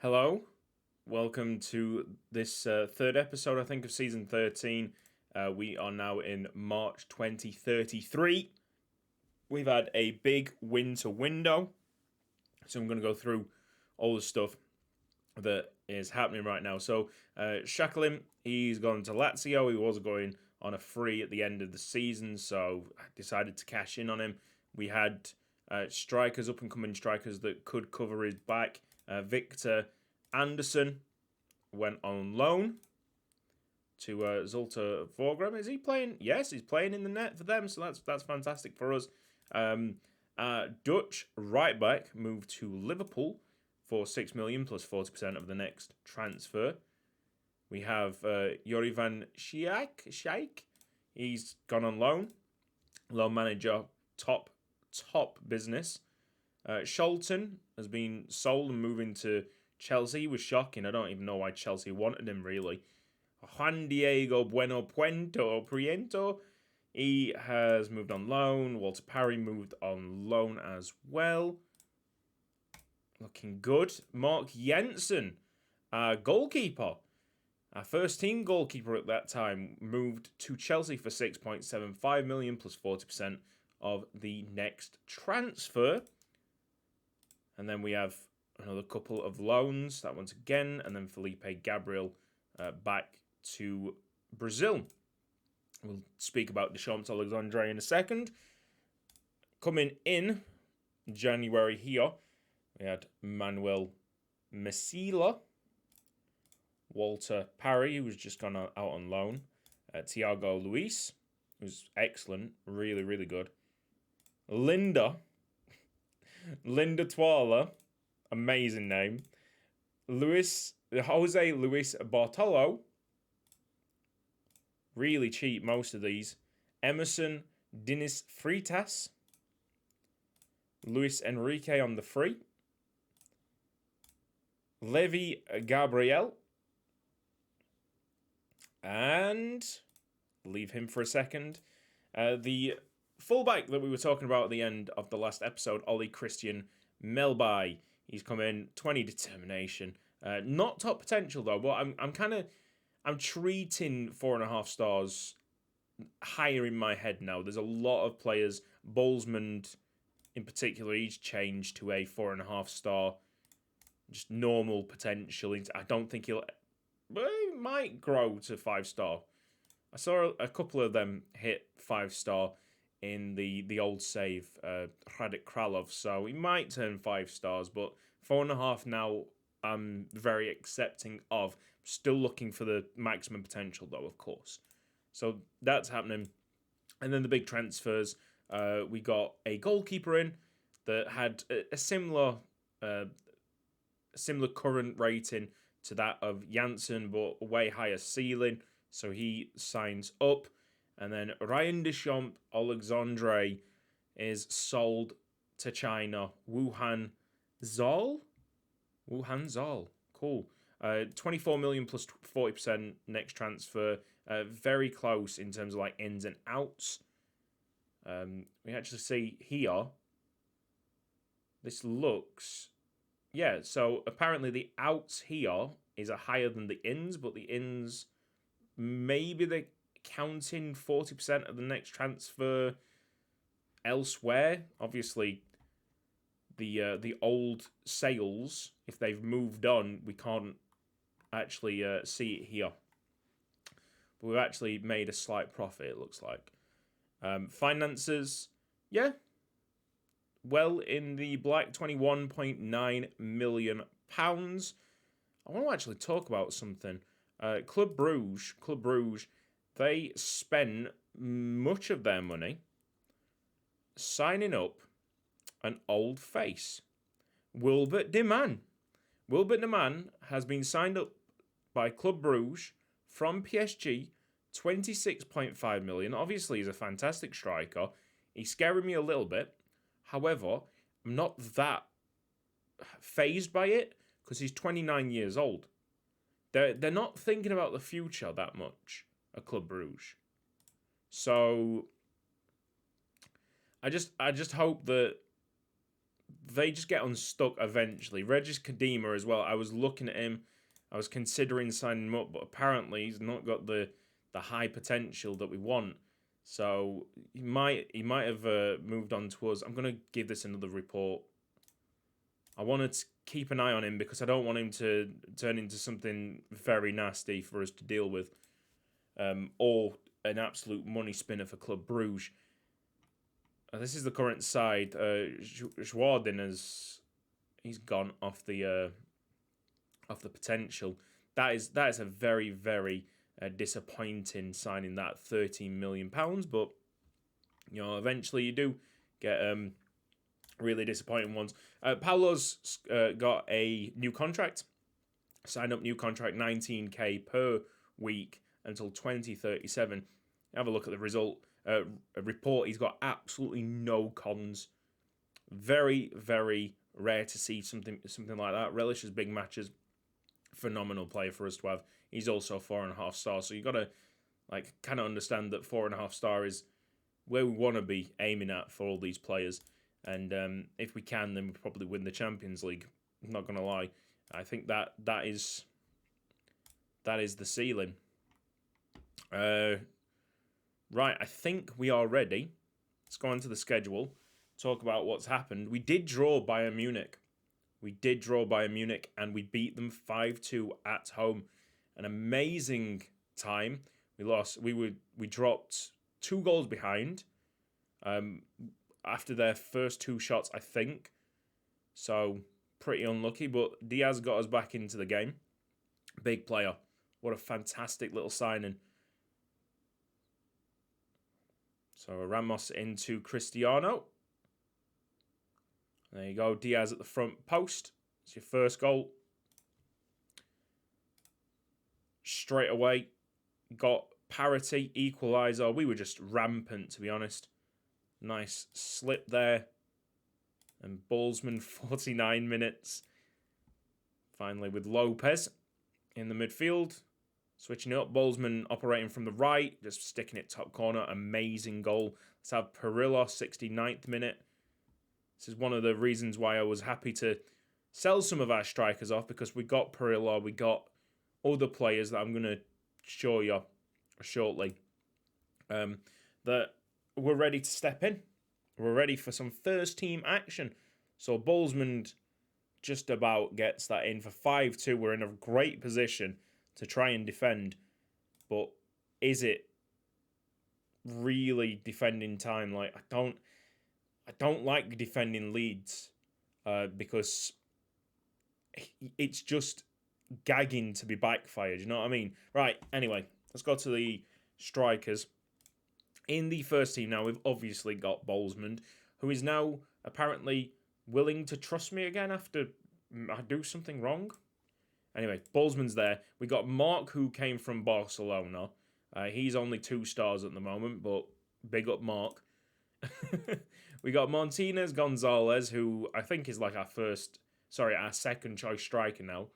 Hello, welcome to this third episode, I think, of season 13. We are now in March 2033. We've had a big winter window, so I'm going to go through all the stuff that is happening right now. So, Shackling, he's gone to Lazio. He was going on a free at the end of the season, so I decided to cash in on him. We had strikers, up and coming strikers that could cover his back. Victor Anderson went on loan to Zulta Vorgram. Is he playing? Yes, he's playing in the net for them, so that's fantastic for us. Dutch right back moved to Liverpool for 6 million plus 40% of the next transfer. We have Jorivan Shaik. He's gone on loan. Loan manager, top business. Sholton has been sold and moving to Chelsea. He was shocking. I don't even know why Chelsea wanted him, really. Juan Diego Priento, he has moved on loan. Walter Parry moved on loan as well. Looking good. Mark Jensen, our goalkeeper, our first team goalkeeper at that time, moved to Chelsea for 6.75 million plus 40% of the next transfer. And then we have another couple of loans, that one's again, and then Felipe Gabriel back to Brazil. We'll speak about Deschamps Alexandre in a second. Coming in January here, we had Manuel Mesila, Walter Parry, who was just gone out on loan, Thiago Luis, who's excellent, really, really good. Linda Twala, amazing name. Jose Luis Bartolo, really cheap, most of these. Emerson Dinis Freitas, Luis Enrique on the free. Levi Gabriel, and leave him for a second. The fullback that we were talking about at the end of the last episode, Ollie Christian Melby. He's come in, 20 determination. Not top potential though, but I'm treating 4.5 stars higher in my head now. There's a lot of players, Bolzmann in particular, he's changed to a 4.5 star, just normal potential. I don't think he might grow to 5 star. I saw a couple of them hit 5 star in the old save, Radek Kralov, so he might turn 5 stars, but 4.5 now I'm very accepting of. Still looking for the maximum potential though, of course. So that's happening. And then the big transfers, we got a goalkeeper in that had a similar current rating to that of Janssen, but a way higher ceiling, so he signs up. And then Ryan Deschamps Alexandre is sold to China. Wuhan Zol? Cool. 24 million plus 40% next transfer. Very close in terms of like ins and outs. We actually see here, this looks... Yeah, so apparently the outs here is higher than the ins, but the ins, maybe they're counting 40% of the next transfer elsewhere. Obviously, the old sales, if they've moved on, we can't actually see it here. But we've actually made a slight profit, it looks like. Finances, yeah. Well in the black, £21.9 million. I want to actually talk about something. Club Bruges, they spent much of their money signing up an old face, Wilbert de Man. Wilbert de Man has been signed up by Club Bruges from PSG, 26.5 million. Obviously, he's a fantastic striker. He's scaring me a little bit. However, I'm not that phased by it because he's 29 years old. They're not thinking about the future that much at Club Bruges. So I just hope that they just get unstuck eventually. Regis Kadima as well. I was looking at him. I was considering signing him up, but apparently he's not got the high potential that we want. So he might have moved on to us. I'm gonna give this another report. I want to keep an eye on him because I don't want him to turn into something very nasty for us to deal with, or an absolute money spinner for Club Bruges. This is the current side. Schwarden he's gone off the potential. That is a very, very disappointing signing, that £13 million. But eventually you do get really disappointing ones. Paulo's got a new contract, signed up new contract, 19k per week until 2037. Have a look at the result. Report. He's got absolutely no cons. Very, very rare to see something like that. Relishes big matches. Phenomenal player for us to have. He's also 4.5 stars. So you got to kind of understand that 4.5 star is where we want to be aiming at for all these players. And if we can, then we probably win the Champions League. I'm not gonna lie. I think that is the ceiling. Right, I think we are ready. Let's go on to the schedule. Talk about what's happened. We did draw Bayern Munich. And we beat them 5-2 at home. An amazing time. We lost. We dropped 2 goals behind. After their first 2 shots, I think. So, pretty unlucky. But Diaz got us back into the game. Big player. What a fantastic little signing. So, Ramos into Cristiano. There you go. Diaz at the front post. It's your first goal. Straight away, got parity, equaliser. We were just rampant, to be honest. Nice slip there. And Bolzmann, 49 minutes. Finally with Lopez in the midfield. Switching it up. Bolzmann operating from the right. Just sticking it top corner. Amazing goal. Let's have Perillo, 69th minute. This is one of the reasons why I was happy to sell some of our strikers off. Because we got Perillo. We got other players that I'm going to show you shortly. That we're ready to step in. We're ready for some first team action. So Bolzmann just about gets that in for 5-2. We're in a great position to try and defend. But is it really defending time? I don't like defending leads because it's just gagging to be backfired. You know what I mean? Right, anyway, let's go to the strikers. In the first team now, we've obviously got Bolzmann, who is now apparently willing to trust me again after I do something wrong. Anyway, Bolzmann's there. We got Mark, who came from Barcelona. He's only 2 stars at the moment, but big up Mark. We got Martinez Gonzalez, who I think is like our second choice striker now,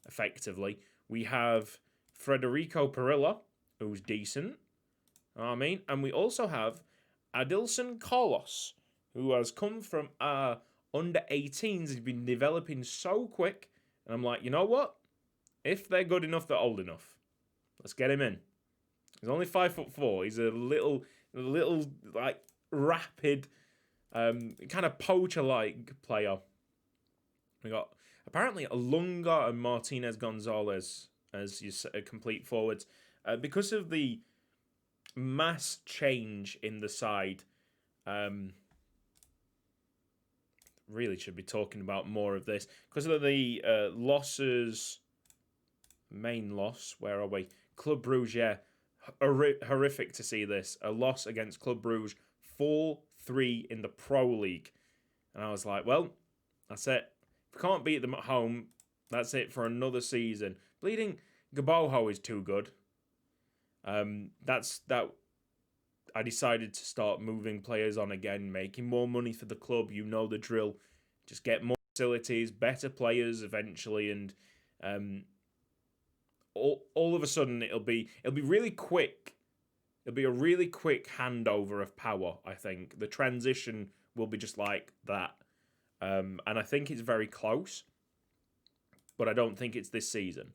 effectively. We have Federico Perillo, who's decent. And we also have Adilson Carlos, who has come from our under-18s. He's been developing so quick. And I'm like, you know what? If they're good enough, they're old enough. Let's get him in. He's only 5'4". He's a little rapid, kind of poacher-like player. We got apparently Alunga and Martinez Gonzalez as your complete forwards. Because of the mass change in the side, really should be talking about more of this. Because of the losses, main loss, where are we? Club Bruges, yeah. Horrific to see this. A loss against Club Bruges, 4-3 in the Pro League. And I was like, well, that's it. If we can't beat them at home, that's it for another season. Bleeding Gaboho is too good. I decided to start moving players on again, making more money for the club. You know the drill. Just get more facilities, better players eventually, and all of a sudden it'll be really quick. It'll be a really quick handover of power. I think the transition will be just like that. And I think it's very close, but I don't think it's this season.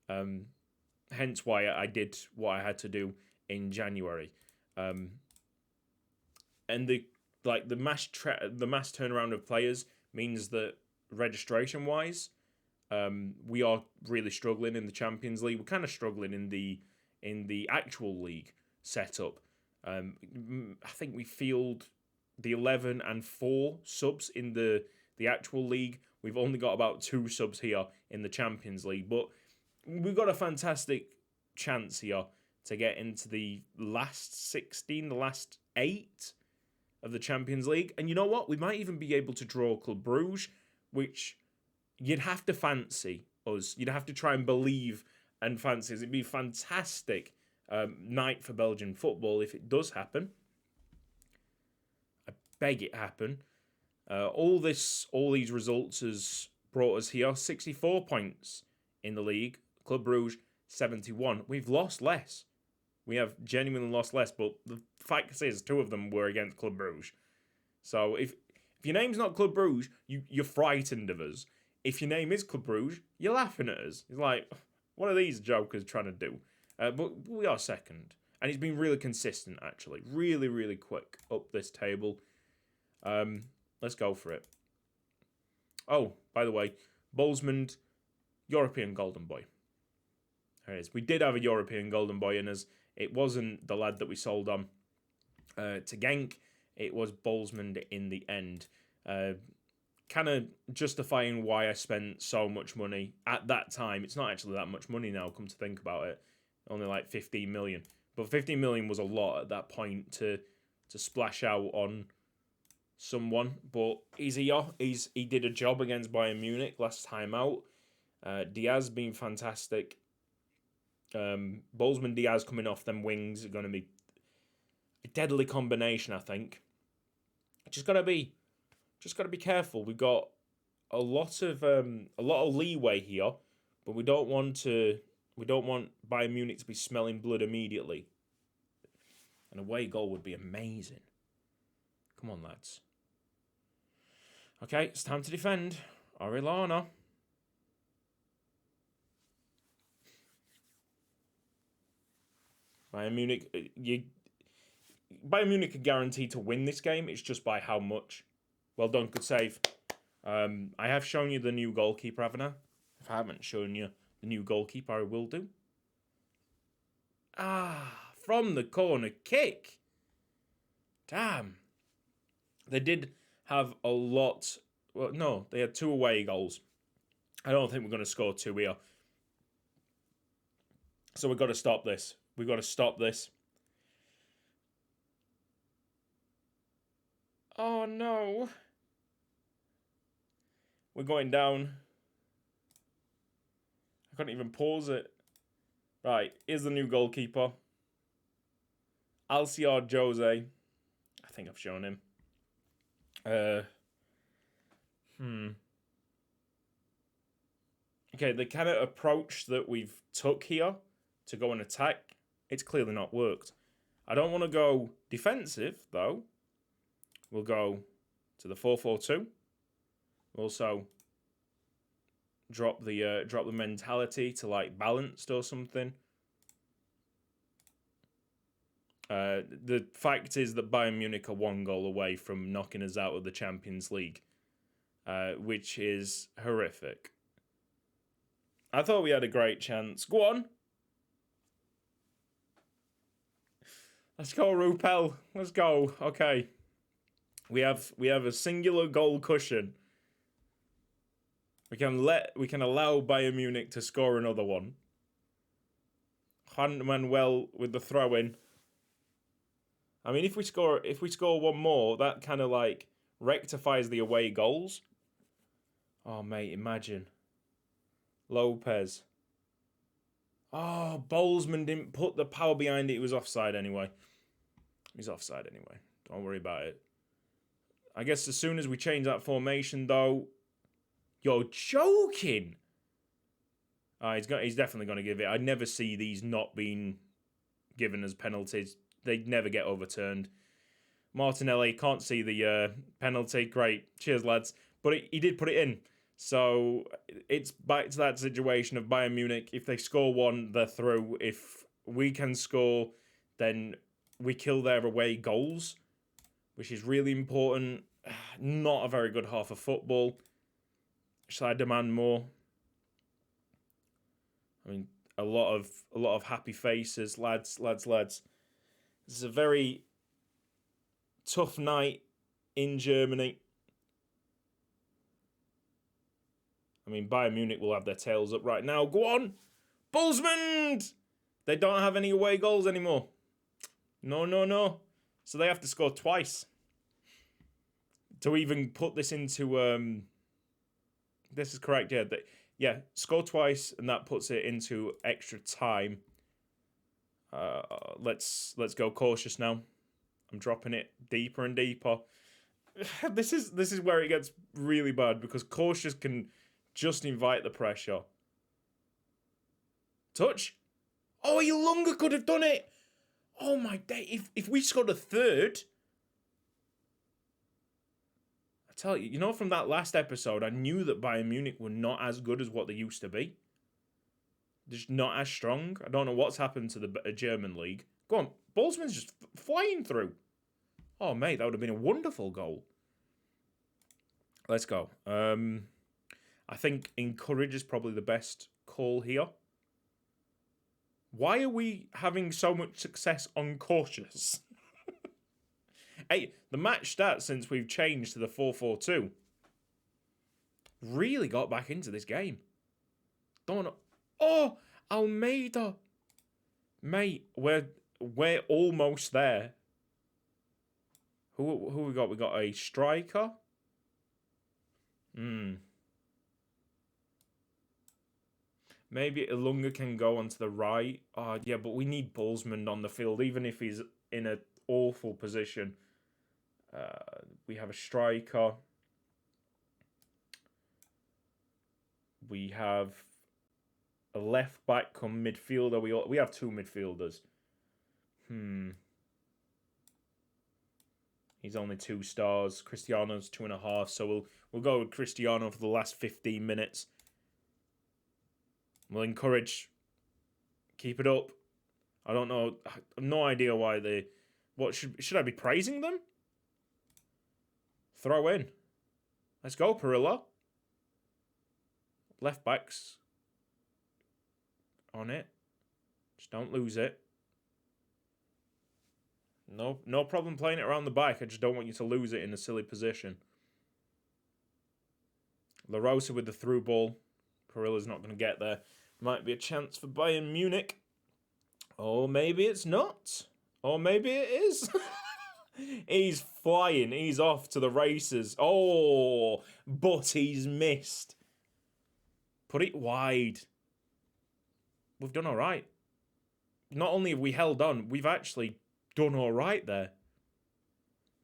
Hence why I did what I had to do in January. And the mass turnaround of players means that registration wise, we are really struggling in the Champions League. We're kind of struggling in the actual league setup. I think we field the 11 and 4 subs in the actual league. We've only got about 2 subs here in the Champions League, but we've got a fantastic chance here to get into the last 16, the last 8 of the Champions League. And you know what? We might even be able to draw Club Brugge, which you'd have to fancy us. You'd have to try and believe and fancy us. It'd be a fantastic night for Belgian football if it does happen. I beg it happen. All these results has brought us here 64 points in the league. Club Brugge 71. We've lost less. We have genuinely lost less, but the fact is 2 of them were against Club Brugge. So if your name's not Club Brugge, you're frightened of us. If your name is Club Brugge, you're laughing at us. It's like, what are these jokers trying to do? But we are second. And it's been really consistent, actually. Really, really quick up this table. Let's go for it. Oh, by the way, Bolzmann, European Golden Boy. There it is. We did have a European Golden Boy in us. It wasn't the lad that we sold on to Genk. It was Bolzmann in the end. Kind of justifying why I spent so much money at that time. It's not actually that much money now, come to think about it. Only like 15 million. But 15 million was a lot at that point to splash out on someone. But he's here. He did a job against Bayern Munich last time out. Diaz being fantastic. Bolzmann Diaz coming off them wings are going to be a deadly combination, I think. Just gotta be careful. We've got a lot of leeway here, but we don't want Bayern Munich to be smelling blood immediately. An away goal would be amazing. Come on, lads. Okay, it's time to defend. Orellana. Bayern Munich are guaranteed to win this game. It's just by how much. Well done, good save. I have shown you the new goalkeeper, haven't I? If I haven't shown you the new goalkeeper, I will do. From the corner kick. Damn. They did have a lot. Well, no, they had 2 away goals. I don't think we're going to score 2 here. So we've got to stop this. We've got to stop this. Oh, no. We're going down. I couldn't even pause it. Right, here's the new goalkeeper. Alciar Jose. I think I've shown him. Okay, the kind of approach that we've took here to go and attack, it's clearly not worked. I don't want to go defensive, though. We'll go to the 4-4-2. Also, drop the mentality to like balanced or something. The fact is that Bayern Munich are 1 goal away from knocking us out of the Champions League, which is horrific. I thought we had a great chance. Go on. Let's go, Rupel. Let's go. Okay. We have a singular goal cushion. We can allow Bayern Munich to score another one. Juan Manuel with the throw in. I mean, if we score 1 more, that kind of like rectifies the away goals. Oh mate, imagine. Lopez. Oh, Bolzmann didn't put the power behind it. He was offside anyway. He's offside anyway. Don't worry about it. I guess as soon as we change that formation, though... You're joking! He's definitely going to give it. I never see these not being given as penalties. They never get overturned. Martinelli can't see the penalty. Great. Cheers, lads. But he did put it in. So it's back to that situation of Bayern Munich. If they score one, they're through. If we can score, then we kill their away goals, which is really important. Not a very good half of football. Shall I demand more? I mean, a lot of happy faces, lads. This is a very tough night in Germany. I mean, Bayern Munich will have their tails up right now. Go on! Bolzmann! They don't have any away goals anymore. No. So they have to score twice. To even put this into... this is correct, yeah. Score twice, and that puts it into extra time. Let's go cautious now. I'm dropping it deeper and deeper. This is where it gets really bad, because cautious can... just invite the pressure. Touch. Oh, Ilunga could have done it. Oh my day. If we scored a third. I tell you, from that last episode, I knew that Bayern Munich were not as good as what they used to be. They're just not as strong. I don't know what's happened to the German league. Go on. Boltzmann's just flying through. Oh, mate, that would have been a wonderful goal. Let's go. I think encourage is probably the best call here. Why are we having so much success on cautious? Hey, the match stats since we've changed to the 4-4-2 really got back into this game. Don't know. Oh, Almeida. Mate, we're almost there. Who we got? We got a striker. Maybe Ilunga can go onto the right. Oh, yeah, but we need Bolzmann on the field, even if he's in an awful position. We have a striker. We have a left back come midfielder. We have two midfielders. He's only 2 stars. Cristiano's 2.5. So we'll go with Cristiano for the last 15 minutes. We'll encourage. Keep it up. I don't know. I have no idea why they... What should I be praising them? Throw in. Let's go, Perillo. Left backs. On it. Just don't lose it. No problem playing it around the back. I just don't want you to lose it in a silly position. La Rosa with the through ball. Perilla's not going to get there. Might be a chance for Bayern Munich. Or maybe it's not. Or maybe it is. He's flying. He's off to the races. Oh, but he's missed. Put it wide. We've done all right. Not only have we held on, we've actually done all right there.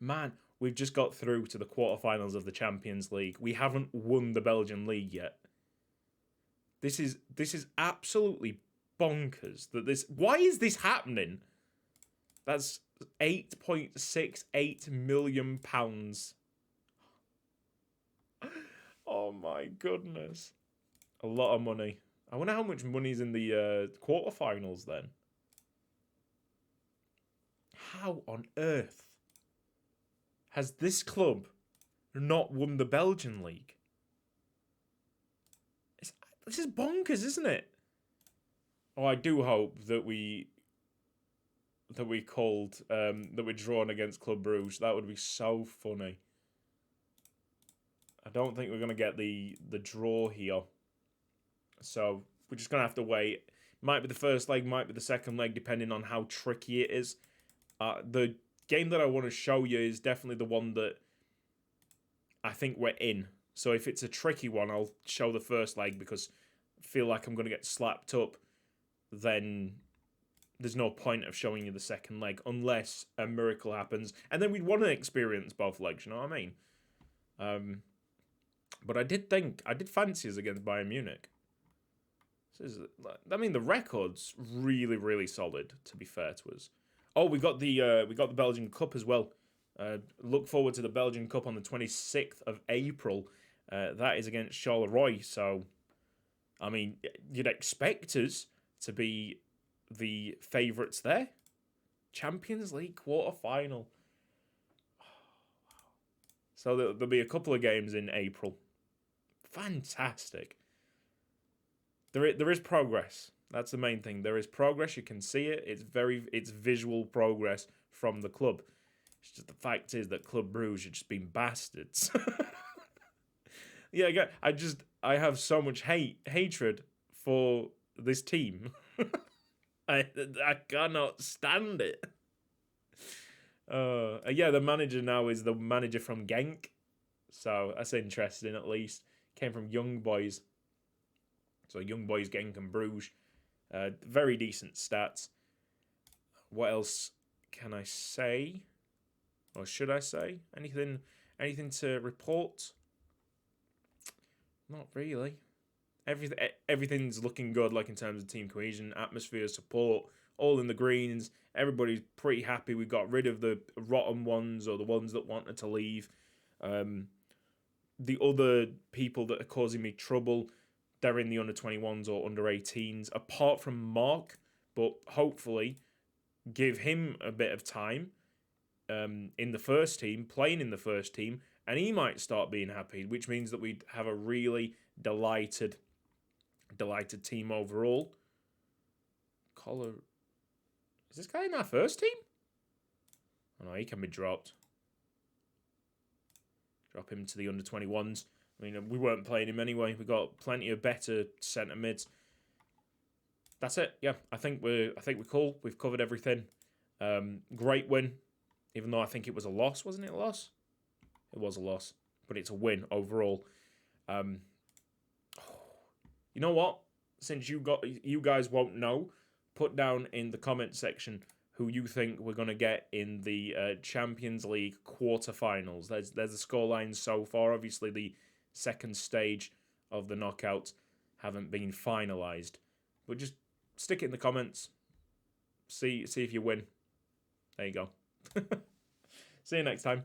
Man, we've just got through to the quarterfinals of the Champions League. We haven't won the Belgian league yet. This is absolutely bonkers. Why is this happening? That's £8.68 million. Oh my goodness. A lot of money. I wonder how much money's in the quarterfinals then. How on earth has this club not won the Belgian league? This is bonkers, isn't it? Oh, I do hope that we're drawn against Club Brugge. That would be so funny. I don't think we're gonna get the draw here. So we're just gonna have to wait. Might be the first leg, might be the second leg, depending on how tricky it is. The game that I want to show you is definitely the one that I think we're in. So if it's a tricky one, I'll show the first leg because I feel like I'm going to get slapped up. Then there's no point of showing you the second leg unless a miracle happens. And then we'd want to experience both legs, you know what I mean? But I did fancy us against Bayern Munich. I mean, the record's really, really solid, to be fair to us. Oh, we got the Belgian Cup as well. Look forward to the Belgian Cup on the 26th of April. That is against Charleroi. So, I mean, you'd expect us to be the favourites there. Champions League quarter-final. So there'll be a couple of games in April. Fantastic. There is progress. That's the main thing. There is progress. You can see it. It's visual progress from the club. It's just the fact is that Club Brugge have just been bastards. Yeah, I have so much hatred for this team. I cannot stand it. Yeah, the manager now is the manager from Genk, so that's interesting. At least came from Young Boys, so Young Boys, Genk, and Bruges. Very decent stats. What else can I say, or should I say anything? Anything to report? Not really. Everything's looking good, like in terms of team cohesion, atmosphere, support, all in the greens. Everybody's pretty happy. We got rid of the rotten ones or the ones that wanted to leave. The other people that are causing me trouble, they're in the under-21s or under-18s, apart from Mark, but hopefully give him a bit of time in the first team, playing in the first team, and he might start being happy, which means that we'd have a really delighted team overall. Collar, is this guy in our first team? Oh no, he can be dropped. Drop him to the under-21s. I mean, we weren't playing him anyway. We got plenty of better centre mids. That's it. Yeah, I think we're cool. We've covered everything. Great win, even though I think it was a loss. Wasn't it a loss? It was a loss, but it's a win overall. You know what? Since you guys won't know, put down in the comment section who you think we're going to get in the Champions League quarterfinals. There's the scorelines so far. Obviously, the second stage of the knockouts haven't been finalised. But just stick it in the comments. See if you win. There you go. See you next time.